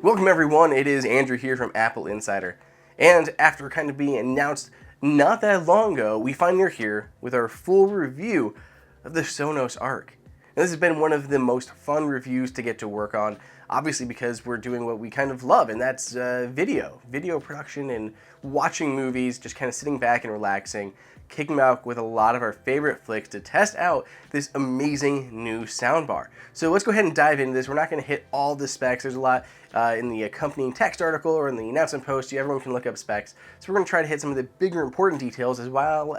Welcome everyone, it is Andrew here from AppleInsider. And after kind of being announced not that long ago, we finally are here with our full review of the Sonos Arc. Now, this has been one of the most fun reviews to get to work on, obviously because we're doing what we kind of love, and that's video production and watching movies, just kind of sitting back and relaxing, kicking back with a lot of our favorite flicks to test out this amazing new soundbar. So let's go ahead and dive into this. We're not going to hit all the specs. There's a lot in the accompanying text article or in the announcement post. Everyone can look up specs. So we're going to try to hit some of the bigger important details as well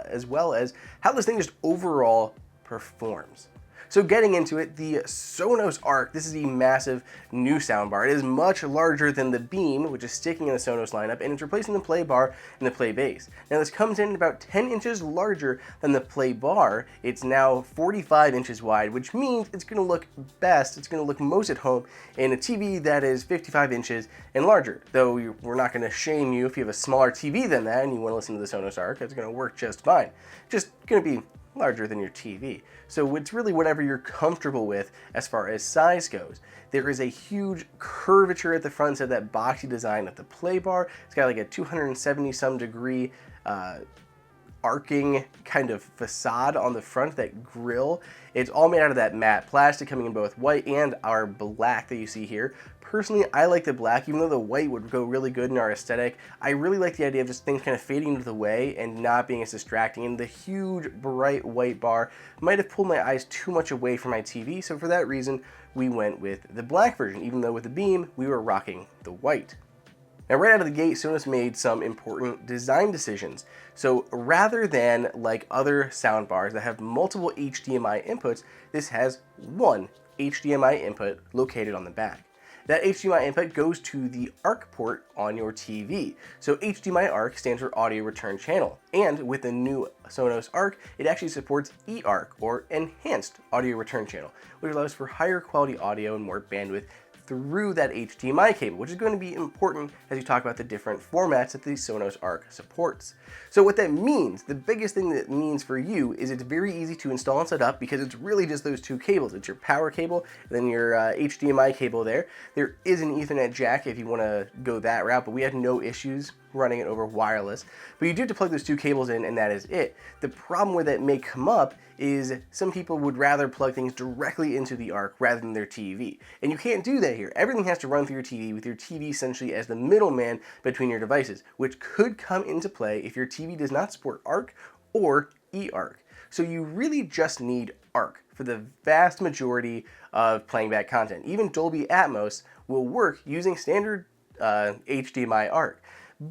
as how this thing just overall performs. So getting into it, the Sonos Arc, this is a massive new soundbar. It is much larger than the Beam, which is sticking in the Sonos lineup, and it's replacing the Play Bar and the Play Base. Now this comes in about 10 inches larger than the Play Bar. It's now 45 inches wide, which means it's going to look best, it's going to look most at home in a TV that is 55 inches and larger. Though we're not going to shame you if you have a smaller TV than that and you want to listen to the Sonos Arc, it's going to work just fine. Just going to be larger than your TV. So it's really whatever you're comfortable with as far as size goes. There is a huge curvature at the front, so that boxy design at the Play Bar. It's got like a 270 some degree arcing kind of facade on the front, that grill. It's all made out of that matte plastic, coming in both white and our black that you see here. Personally, I like the black, even though the white would go really good in our aesthetic. I really like the idea of just things kind of fading into the way and not being as distracting. And the huge, bright white bar might have pulled my eyes too much away from my TV, so for that reason, we went with the black version, even though with the Beam, we were rocking the white. Now, right out of the gate, Sonos made some important design decisions. So rather than like other soundbars that have multiple HDMI inputs, this has one HDMI input located on the back. That HDMI input goes to the ARC port on your TV. So HDMI ARC stands for Audio Return Channel. And with the new Sonos Arc, it actually supports eARC, or Enhanced Audio Return Channel, which allows for higher quality audio and more bandwidth through that HDMI cable, which is going to be important as you talk about the different formats that the Sonos Arc supports. So what that means, the biggest thing that means for you is it's very easy to install and set up because it's really just those two cables. It's your power cable and then your HDMI cable there. There is an Ethernet jack if you want to go that route, but we had no issues running it over wireless. But you do have to plug those two cables in, and that is it. The problem where that may come up is some people would rather plug things directly into the Arc rather than their TV. And you can't do that here. Everything has to run through your TV, with your TV essentially as the middleman between your devices, which could come into play if your TV does not support Arc or eARC. So you really just need Arc for the vast majority of playing back content. Even Dolby Atmos will work using standard HDMI Arc.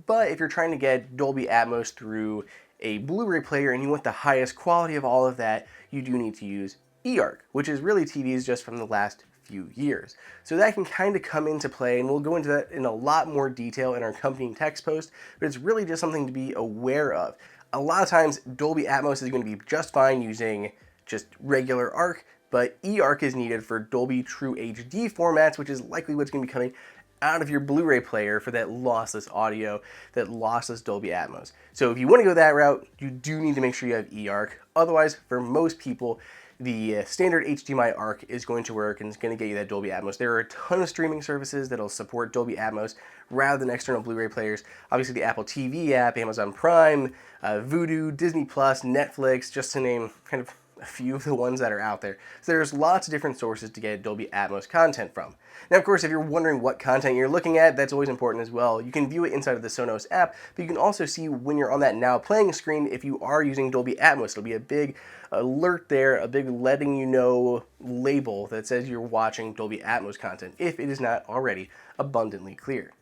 But if you're trying to get Dolby Atmos through a Blu-ray player and you want the highest quality of all of that, you do need to use eARC, which is really TVs just from the last few years. So that can kind of come into play, and we'll go into that in a lot more detail in our accompanying text post, but it's really just something to be aware of. A lot of times Dolby Atmos is going to be just fine using just regular ARC, but eARC is needed for Dolby True HD formats, which is likely what's going to be coming out of your Blu-ray player for that lossless audio, that lossless Dolby Atmos. So if you want to go that route, you do need to make sure you have eARC. Otherwise, for most people, the standard HDMI ARC is going to work and it's going to get you that Dolby Atmos. There are a ton of streaming services that'll support Dolby Atmos rather than external Blu-ray players. Obviously the Apple TV app, Amazon Prime, Vudu, Disney+, Netflix, just to name kind of a few of the ones that are out there. So there's lots of different sources to get Dolby Atmos content from. Now, of course, if you're wondering what content you're looking at, that's always important as well. You can view it inside of the Sonos app, but you can also see when you're on that Now Playing screen if you are using Dolby Atmos. It'll be a big alert there, a big letting you know label that says you're watching Dolby Atmos content, if it is not already abundantly clear.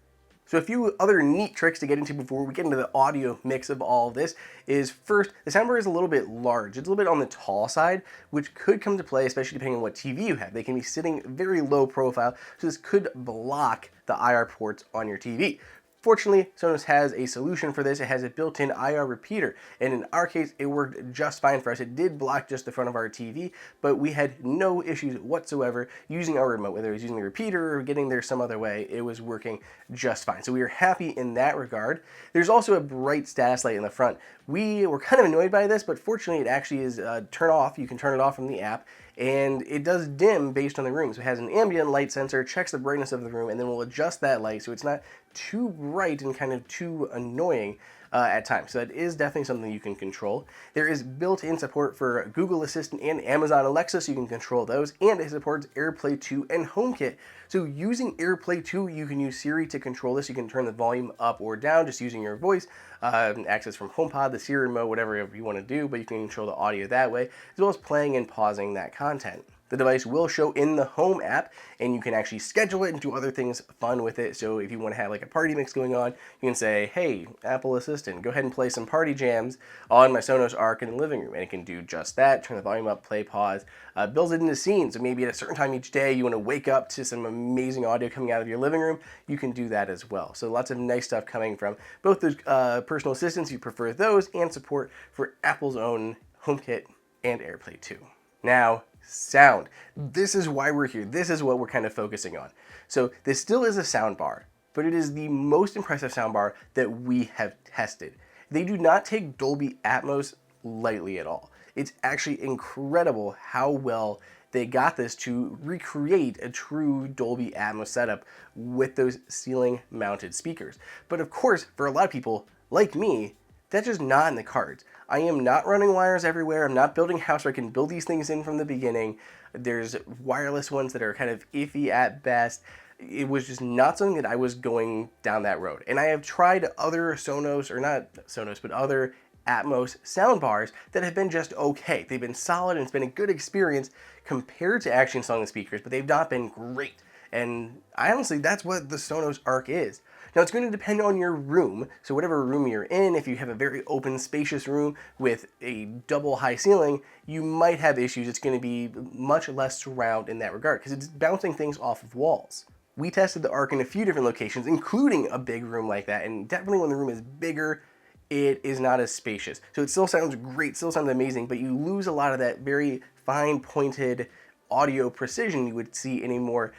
So a few other neat tricks to get into before we get into the audio mix of all of this is, first, the soundbar is a little bit large. It's a little bit on the tall side, which could come to play, especially depending on what TV you have. They can be sitting very low profile, so this could block the IR ports on your TV. Fortunately, Sonos has a solution for this. It has a built-in IR repeater, and in our case, it worked just fine for us. It did block just the front of our TV, but we had no issues whatsoever using our remote, whether it was using the repeater or getting there some other way. It was working just fine. So we were happy in that regard. There's also a bright status light in the front. We were kind of annoyed by this, but fortunately, it actually is turn off. You can turn it off from the app, and it does dim based on the room. So it has an ambient light sensor, checks the brightness of the room, and then will adjust that light so it's not too bright and kind of too annoying at times. So that is definitely something you can control. There is built-in support for Google Assistant and Amazon Alexa, so you can control those, and it supports AirPlay 2 and HomeKit. So using AirPlay 2, you can use Siri to control this. You can turn the volume up or down just using your voice, access from HomePod, the Siri remote, whatever you want to do, but you can control the audio that way, as well as playing and pausing that content. The device will show in the Home app, and you can actually schedule it and do other things fun with it. So if you want to have like a party mix going on, you can say, hey, Apple Assistant, go ahead and play some party jams on my Sonos Arc in the living room. And it can do just that, turn the volume up, play, pause, builds it into scenes. So maybe at a certain time each day, you want to wake up to some amazing audio coming out of your living room, you can do that as well. So lots of nice stuff coming from both the personal assistants, you prefer those, and support for Apple's own HomeKit and AirPlay 2. Now, sound. This is why we're here. This is what we're kind of focusing on. So this still is a sound bar, but it is the most impressive sound bar that we have tested. They do not take Dolby Atmos lightly at all. It's actually incredible how well they got this to recreate a true Dolby Atmos setup with those ceiling mounted speakers. But of course, for a lot of people like me, that's just not in the cards. I am not running wires everywhere. I'm not building a house where I can build these things in from the beginning. There's wireless ones that are kind of iffy at best. It was just not something that I was going down that road. And I have tried other Sonos, or not Sonos, but other Atmos soundbars that have been just okay. They've been solid and it's been a good experience compared to actually installing the speakers, but they've not been great. And honestly, that's what the Sonos Arc is. Now, it's going to depend on your room. So whatever room you're in, if you have a very open, spacious room with a double high ceiling, you might have issues. It's going to be much less surround in that regard because it's bouncing things off of walls. We tested the Arc in a few different locations, including a big room like that. And definitely when the room is bigger, it is not as spacious. So it still sounds great, still sounds amazing, but you lose a lot of that very fine pointed audio precision you would see in a more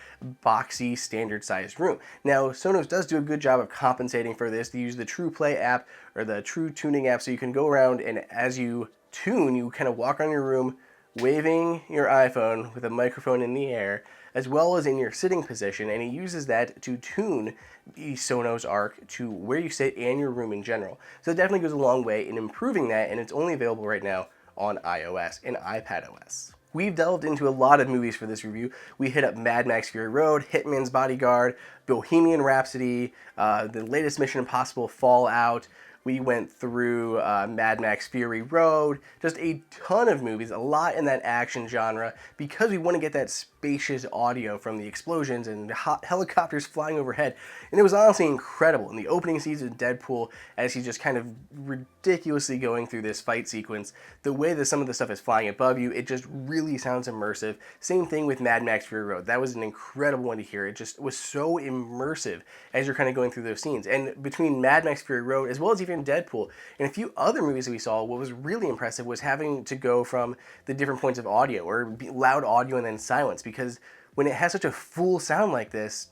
boxy, standard-sized room. Now, Sonos does do a good job of compensating for this. They use the True Play app or the True Tuning app, so you can go around and as you tune, you kind of walk around your room waving your iPhone with a microphone in the air, as well as in your sitting position, and it uses that to tune the Sonos Arc to where you sit and your room in general. So it definitely goes a long way in improving that, and it's only available right now on iOS and iPadOS. We've delved into a lot of movies for this review. We hit up Mad Max Fury Road, Hitman's Bodyguard, Bohemian Rhapsody, the latest Mission Impossible Fallout. We went through Mad Max Fury Road, just a ton of movies, a lot in that action genre, because we want to get that spacious audio from the explosions and helicopters flying overhead. And it was honestly incredible. In the opening scenes of Deadpool, as he's just kind of ridiculously going through this fight sequence, the way that some of the stuff is flying above you, it just really sounds immersive. Same thing with Mad Max Fury Road. That was an incredible one to hear. It just was so immersive as you're kind of going through those scenes. And between Mad Max Fury Road, as well as even Deadpool, and a few other movies that we saw, what was really impressive was having to go from the different points of audio, or loud audio and then silence, because when it has such a full sound like this,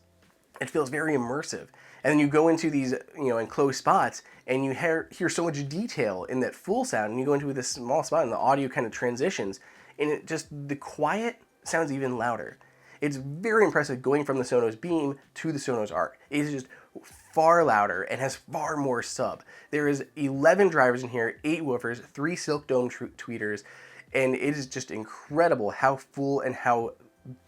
it feels very immersive. And then you go into these, enclosed spots, and you hear so much detail in that full sound, and you go into this small spot, and the audio kind of transitions, and the quiet sounds even louder. It's very impressive going from the Sonos Beam to the Sonos Arc. It is just far louder and has far more sub. There is 11 drivers in here, 8 woofers, 3 Silk Dome tweeters, and it is just incredible how full and how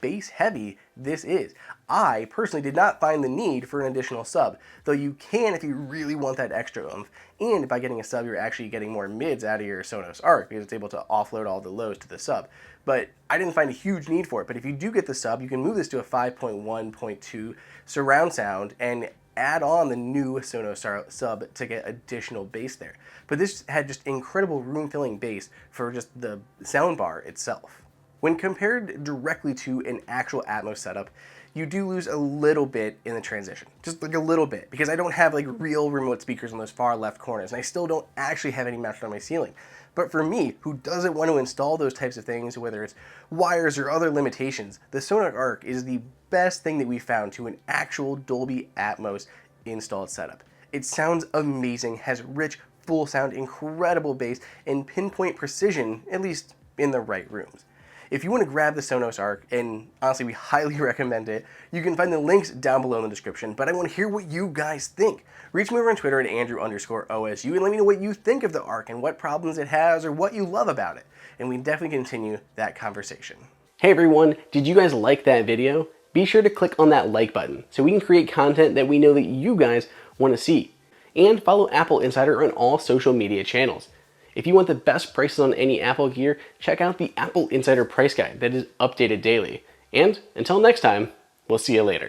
bass heavy this is. I personally did not find the need for an additional sub, though you can if you really want that extra oomph, and by getting a sub you're actually getting more mids out of your Sonos Arc because it's able to offload all the lows to the sub. But I didn't find a huge need for it, but if you do get the sub, you can move this to a 5.1.2 surround sound and add on the new Sonos sub to get additional bass there. But this had just incredible room-filling bass for just the soundbar itself. When compared directly to an actual Atmos setup, you do lose a little bit in the transition. Just like a little bit, because I don't have like real remote speakers in those far left corners, and I still don't actually have any mounted on my ceiling. But for me, who doesn't want to install those types of things, whether it's wires or other limitations, the Sonos Arc is the best thing that we found to an actual Dolby Atmos installed setup. It sounds amazing, has rich, full sound, incredible bass, and pinpoint precision, at least in the right rooms. If you want to grab the Sonos Arc, and honestly we highly recommend it, you can find the links down below in the description, but I want to hear what you guys think. Reach me over on Twitter at Andrew_OSU and let me know what you think of the Arc and what problems it has or what you love about it, and we can definitely continue that conversation. Hey everyone, did you guys like that video? Be sure to click on that like button so we can create content that we know that you guys want to see. And follow AppleInsider on all social media channels. If you want the best prices on any Apple gear, check out the AppleInsider price guide that is updated daily. And until next time, we'll see you later.